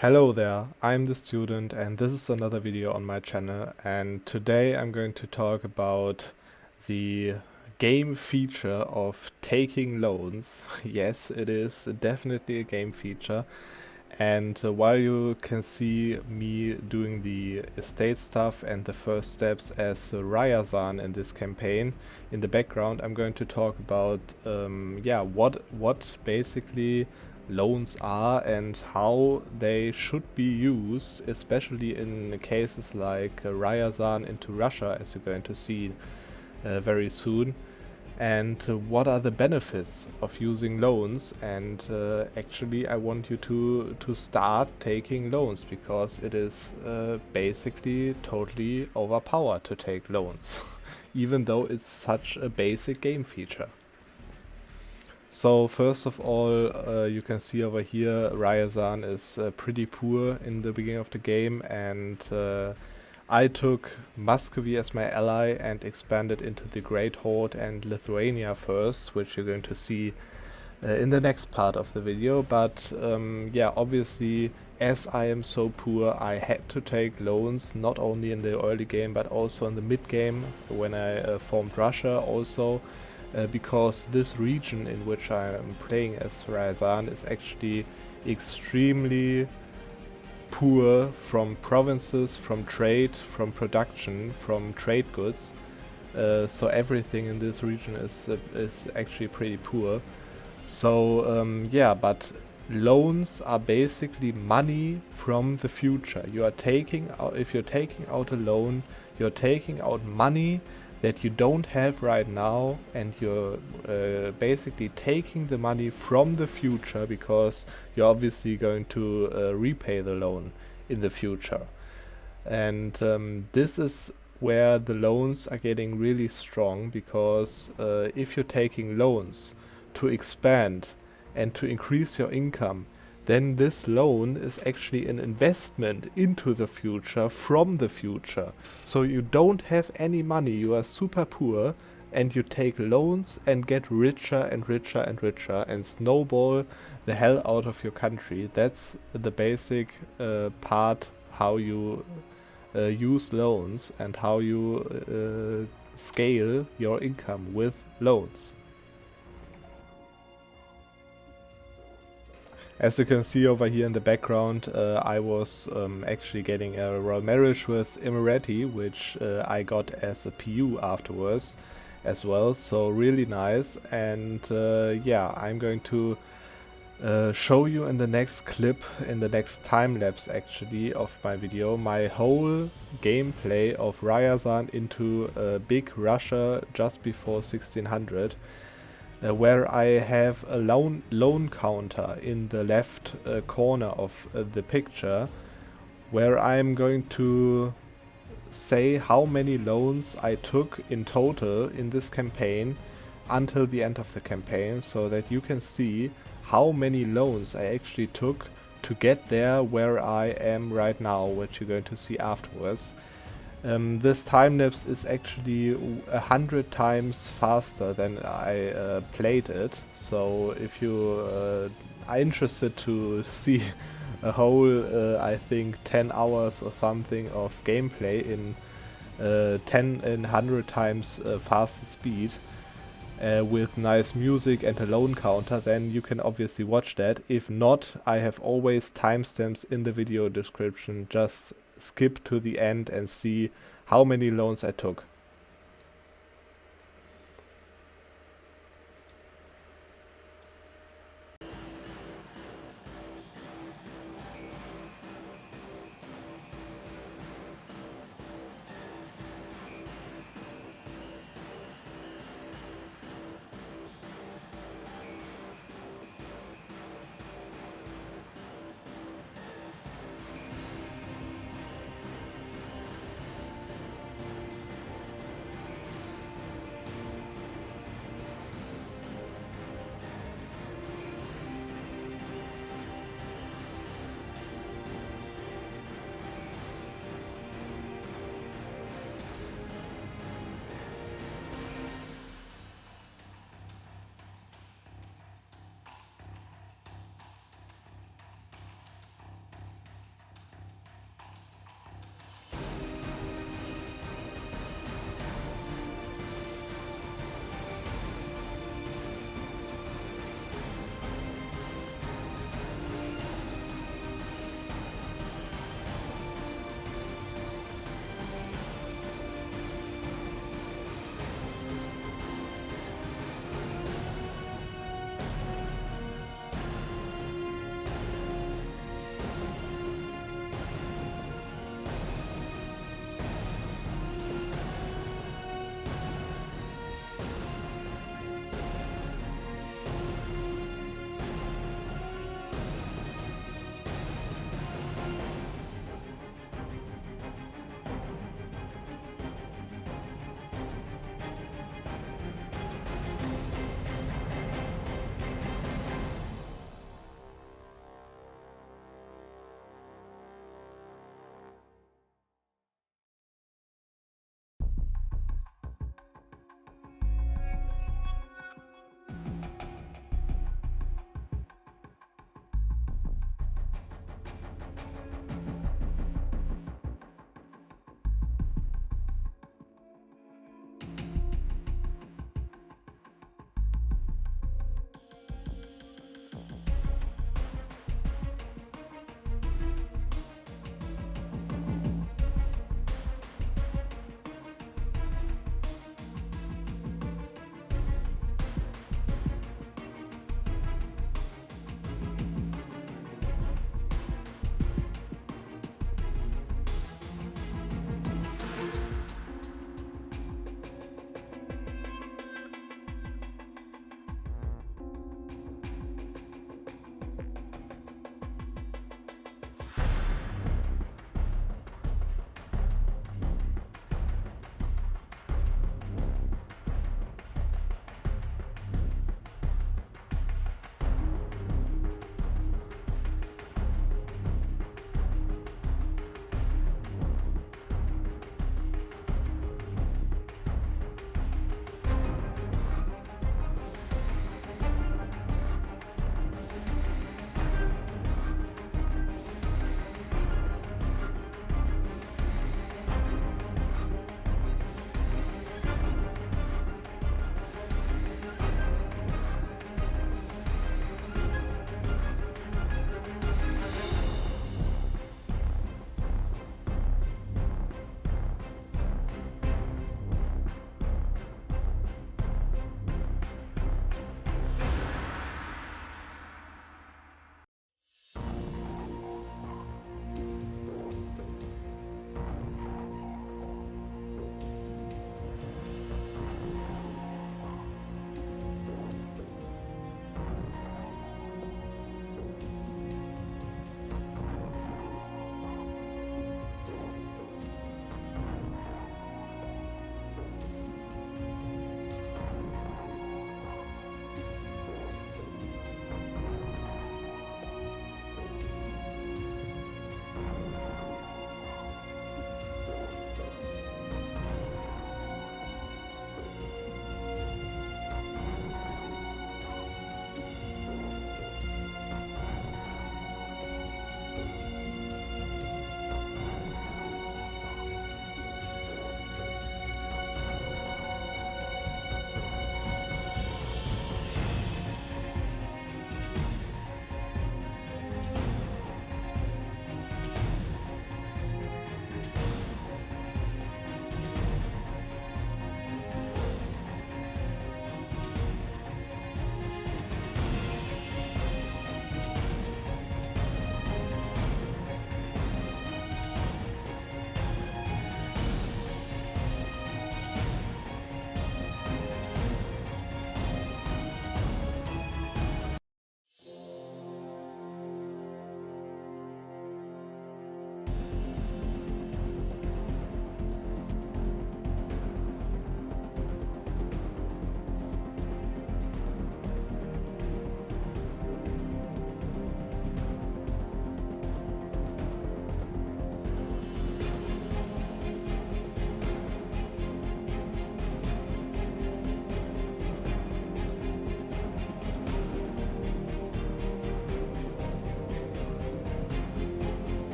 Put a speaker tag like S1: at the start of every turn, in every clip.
S1: Hello there, I'm the student and this is another video on my channel, and today I'm going to talk about the game feature of taking loans. Yes, it is definitely a game feature, and while you can see me doing the estate stuff and the first steps as Ryazan in this campaign, in the background I'm going to talk about what basically loans are and how they should be used, especially in cases like Ryazan into Russia, as you're going to see very soon, and what are the benefits of using loans. And actually I want you to start taking loans, because it is basically totally overpowered to take loans even though it's such a basic game feature. So first of all, you can see over here Ryazan is pretty poor in the beginning of the game, and I took Muscovy as my ally and expanded into the Great Horde and Lithuania first, which you're going to see in the next part of the video. But yeah, obviously, as I am so poor, I had to take loans, not only in the early game but also in the mid game when I formed Russia also. Because this region in which I am playing as Ryazan is actually extremely poor from provinces, from trade, from production, from trade goods. So everything in this region is actually pretty poor. So yeah, but loans are basically money from the future. You are taking out, if you're taking out a loan, you're taking out money that you don't have right now, and you're basically taking the money from the future, because you're obviously going to repay the loan in the future. And this is where the loans are getting really strong, because if you're taking loans to expand and to increase your income, then this loan is actually an investment into the future from the future. So you don't have any money, you are super poor, and you take loans and get richer and richer and richer and snowball the hell out of your country. That's the basic part, how you use loans and how you scale your income with loans. As you can see over here in the background, I was actually getting a royal marriage with Emirati, which I got as a PU afterwards as well, so really nice. And yeah, I'm going to show you in the next clip, in the next time lapse actually of my video, my whole gameplay of Ryazan into big Russia just before 1600. Where I have a loan counter in the left corner of the picture, where I'm going to say how many loans I took in total in this campaign until the end of the campaign, so that you can see how many loans I actually took to get there where I am right now, which you're going to see afterwards. This time lapse is actually 100 times faster than I played it. So if you are interested to see a whole, I think 10 hours or something of gameplay in 10 and 100 times faster speed, with nice music and a loan counter, then you can obviously watch that. If not, I have always timestamps in the video description. Just skip to the end and see how many loans I took.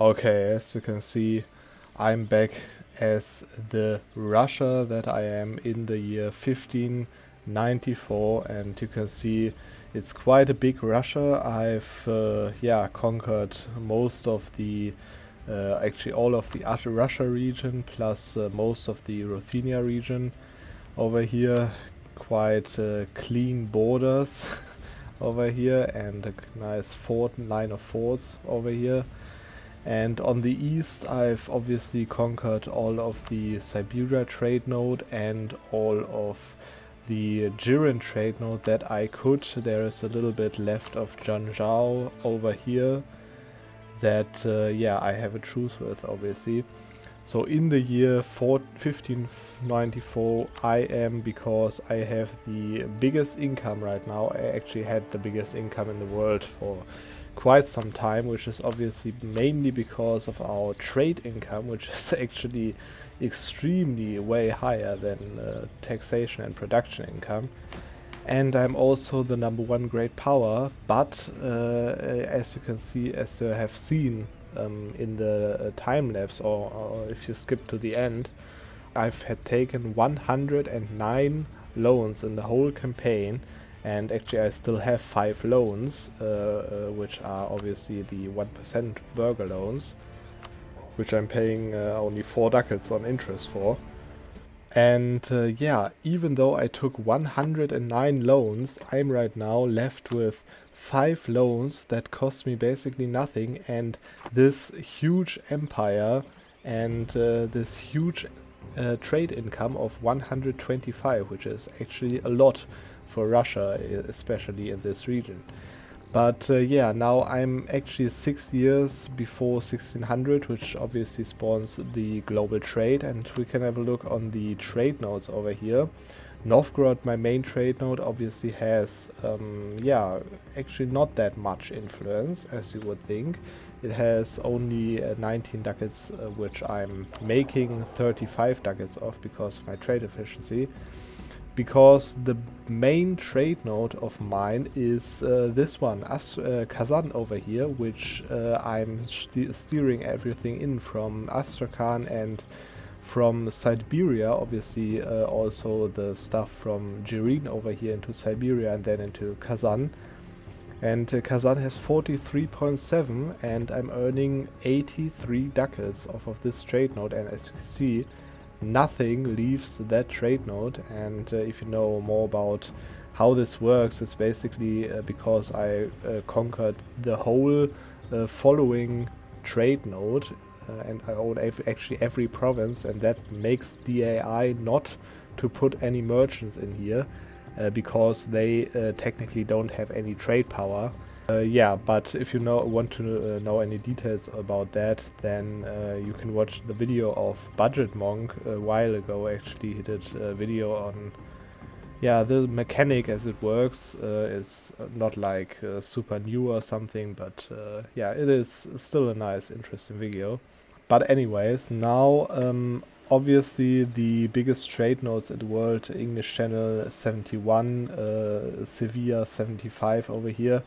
S1: Okay, as you can see, I'm back as the Russia that I am in the year 1594, and you can see it's quite a big Russia. I've conquered most of the actually all of the Russia region plus most of the Ruthenia region over here. Quite clean borders over here, and a nice line of forts over here. And on the east, I've obviously conquered all of the Siberia trade node and all of the Jiren trade node that I could. There is a little bit left of Zhangzhou over here that I have a truce with, obviously. So in the year 1594, I am, because I have the biggest income right now. I actually had the biggest income in the world for quite some time, which is obviously mainly because of our trade income, which is actually extremely way higher than taxation and production income. And I'm also the #1 great power, but as you can see, as you have seen in the time lapse, or if you skip to the end, I've had taken 109 loans in the whole campaign. And actually I still have 5 loans, which are obviously the 1% burger loans, which I'm paying only 4 ducats on interest for. And even though I took 109 loans, I'm right now left with 5 loans that cost me basically nothing, and this huge empire and this huge trade income of 125, which is actually a lot for Russia, especially in this region. But now I'm actually 6 years before 1600, which obviously spawns the global trade, and we can have a look on the trade nodes over here. Novgorod, my main trade node, obviously has actually not that much influence as you would think. It has only 19 ducats, which I'm making 35 ducats of because of my trade efficiency. Because the main trade node of mine is this one, Kazan over here, which I'm steering everything in from Astrakhan and from Siberia, obviously also the stuff from Jiren over here into Siberia and then into Kazan. And Kazan has 43.7, and I'm earning 83 ducats off of this trade node, and as you can see, nothing leaves that trade node. And if you know more about how this works, it's basically because I conquered the whole following trade node, and I own actually every province, and that makes the AI not to put any merchants in here because they technically don't have any trade power. But if you want to know any details about that, then you can watch the video of Budget Monk a while ago. Actually, he did a video on the mechanic as it works. It's not like super new or something, but it is still a nice, interesting video. But anyways, now obviously the biggest trade nodes in the world, English Channel 71, Sevilla 75 over here,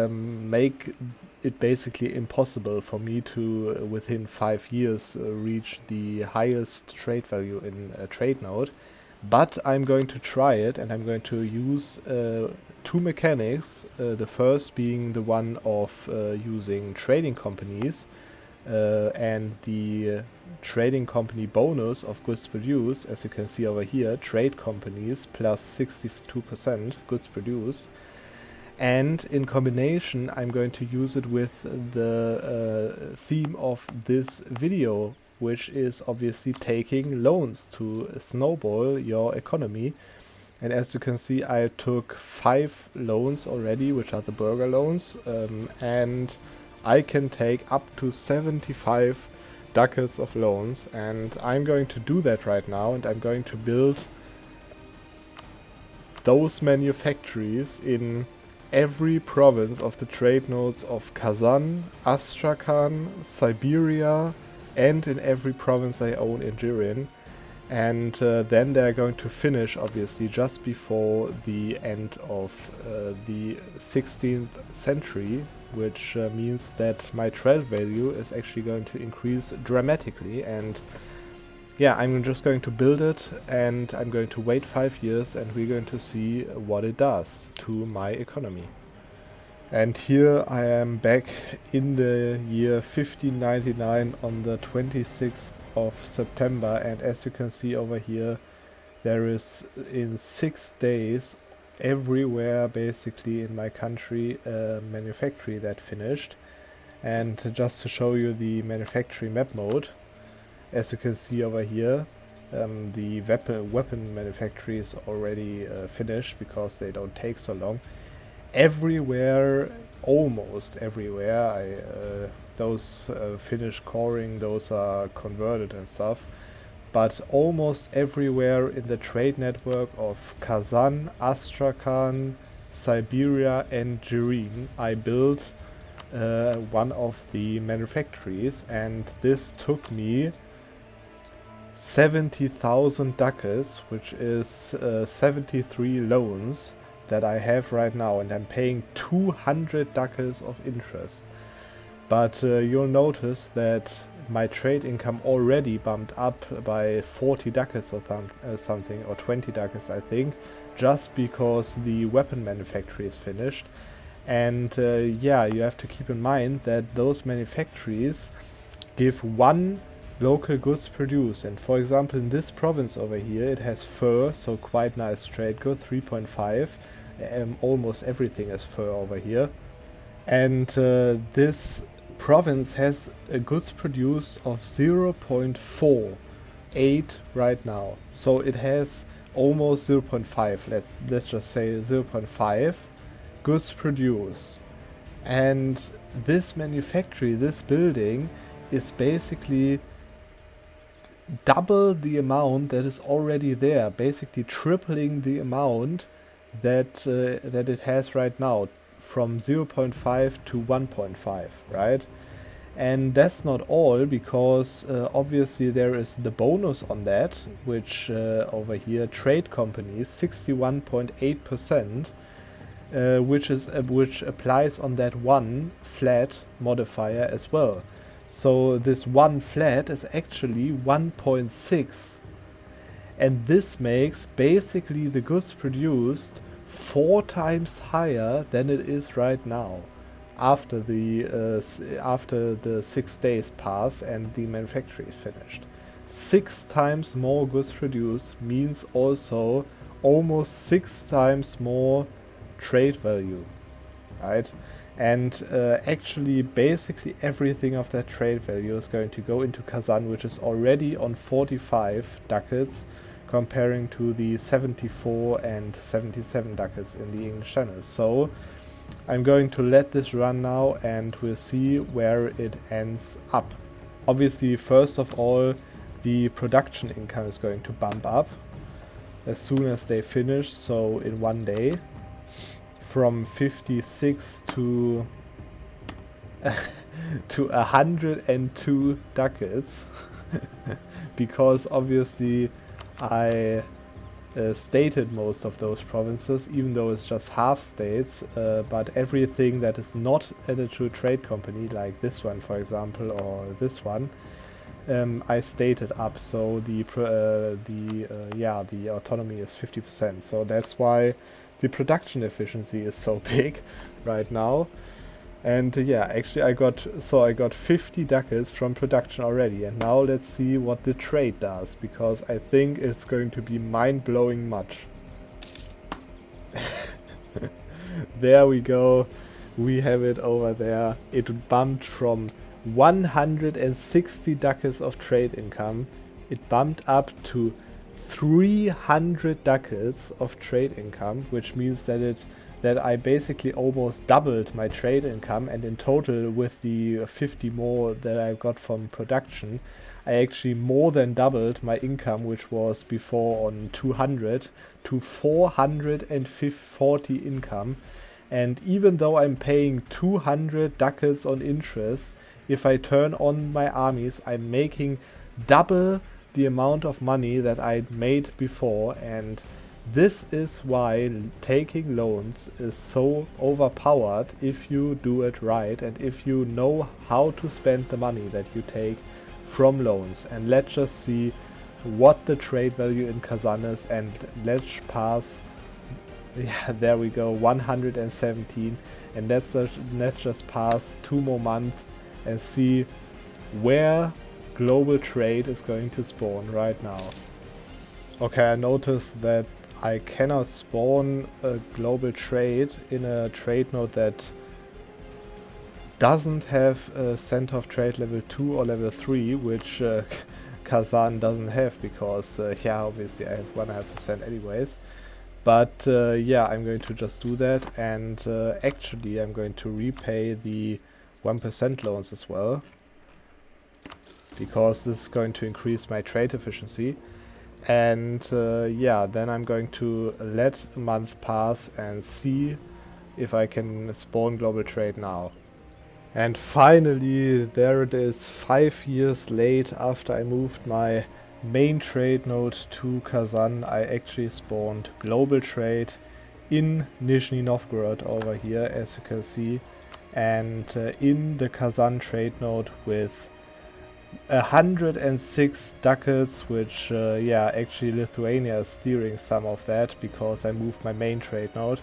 S1: make it basically impossible for me to within 5 years reach the highest trade value in a trade node. But I'm going to try it, and I'm going to use 2 mechanics, the first being the one of using trading companies and the trading company bonus of goods produced. As you can see over here, trade companies plus 62% goods produced. And in combination, I'm going to use it with the theme of this video, which is obviously taking loans to snowball your economy. And as you can see, I took 5 loans already, which are the burger loans, and I can take up to 75 ducats of loans. And I'm going to do that right now, and I'm going to build those manufactories in every province of the trade nodes of Kazan, Astrakhan, Siberia, and in every province I own in Jiren. And then they're going to finish, obviously, just before the end of the 16th century, which means that my trade value is actually going to increase dramatically. And yeah, I'm just going to build it, and I'm going to wait 5 years, and we're going to see what it does to my economy. And here I am back in the year 1599 on the 26th of September, and as you can see over here, there is in 6 days everywhere basically in my country a manufactory that finished. And just to show you the manufacturing map mode, as you can see over here, the weapon manufactory is already finished because they don't take so long. Everywhere, almost everywhere, those finish coring, those are converted and stuff, but almost everywhere in the trade network of Kazan, Astrakhan, Siberia and Jirin, I built one of the manufactories, and this took me 70,000 ducats, which is 73 loans that I have right now, and I'm paying 200 ducats of interest. But you'll notice that my trade income already bumped up by 40 ducats or something, or 20 ducats I think, just because the weapon manufactory is finished. And yeah, you have to keep in mind that those manufactories give one local goods produced, and for example in this province over here it has fur, so quite nice trade good, 3.5. Almost everything is fur over here. And this province has a goods produced of 0.48 right now, so it has almost 0.5, let's just say 0.5 goods produced. And this manufactory, this building, is basically double the amount that is already there, basically tripling the amount that it has right now, from 0.5 to 1.5, right? And that's not all, because obviously there is the bonus on that, which over here trade companies 61.8%, which applies on that one flat modifier as well. So this one flat is actually 1.6, and this makes basically the goods produced 4 times higher than it is right now, after the 6 days pass and the manufactory is finished. 6 times more goods produced means also almost 6 times more trade value, right? And actually basically everything of that trade value is going to go into Kazan, which is already on 45 ducats, comparing to the 74 and 77 ducats in the English channel. So I'm going to let this run now, and we'll see where it ends up. Obviously, first of all, the production income is going to bump up as soon as they finish, so in one day, from 56 to 102 ducats, because obviously I stated most of those provinces, even though it's just half states, but everything that is not added to a trade company, like this one for example, or this one, I stated up, so the autonomy is 50%, so that's why the production efficiency is so big right now. And yeah, actually I got 50 ducats from production already, and now let's see what the trade does, because I think it's going to be mind-blowing much. There we go, we have it over there. It bumped from 160 ducats of trade income, it bumped up to 300 ducats of trade income, which means that I basically almost doubled my trade income, and in total with the 50 more that I got from production, I actually more than doubled my income, which was before on 200 to 440 income. And even though I'm paying 200 ducats on interest, if I turn on my armies, I'm making double the amount of money that I made before, and this is why taking loans is so overpowered if you do it right and if you know how to spend the money that you take from loans. And let's just see what the trade value in Kazan is, and let's pass, yeah, there we go, 117, and let's just pass 2 more months and see where global trade is going to spawn right now. Okay, I noticed that I cannot spawn a global trade in a trade node that doesn't have a center of trade level 2 or level 3, which Kazan doesn't have, because yeah, obviously I have 100% anyways. But yeah, I'm going to just do that, and actually I'm going to repay the 1% loans as well, because this is going to increase my trade efficiency. And yeah, then I'm going to let a month pass and see if I can spawn global trade now. And finally, there it is, 5 years late after I moved my main trade node to Kazan. I actually spawned global trade in Nizhny Novgorod over here, as you can see, and in the Kazan trade node with 106 ducats, which yeah, actually Lithuania is steering some of that because I moved my main trade node.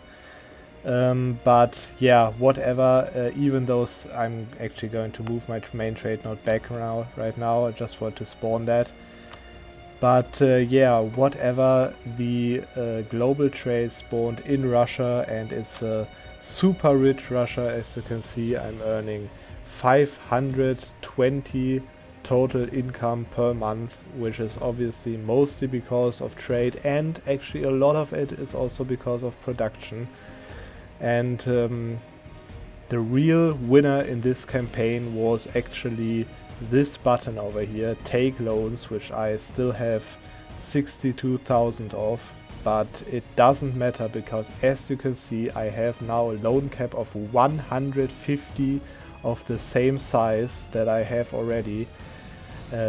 S1: But yeah, whatever, even though I'm actually going to move my main trade node back right now, I just want to spawn that. But yeah, whatever, the global trade spawned in Russia, and it's a super rich Russia. As you can see, I'm earning 520 total income per month, which is obviously mostly because of trade, and actually a lot of it is also because of production. And the real winner in this campaign was actually this button over here, take loans, which I still have 62,000 of, but it doesn't matter because, as you can see, I have now a loan cap of 150 of the same size that I have already.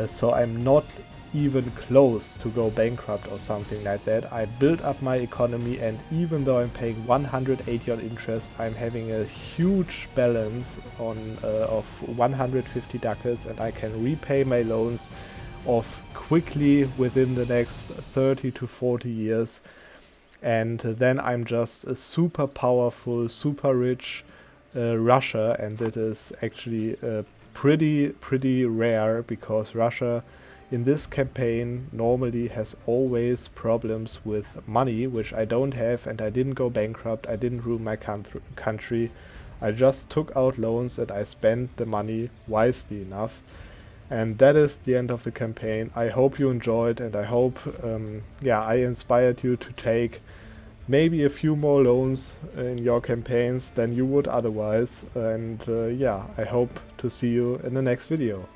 S1: So I'm not even close to go bankrupt or something like that. I built up my economy, and even though I'm paying 180 on interest, I'm having a huge balance on of 150 ducats, and I can repay my loans off quickly within the next 30 to 40 years. And then I'm just a super powerful, super rich Russia, and that is actually pretty rare, because Russia in this campaign normally has always problems with money, which I don't have, and I didn't go bankrupt, I didn't ruin my country. I just took out loans and I spent the money wisely enough. And that is the end of the campaign. I hope you enjoyed, and I hope yeah, I inspired you to take maybe a few more loans in your campaigns than you would otherwise. And yeah, I hope to see you in the next video.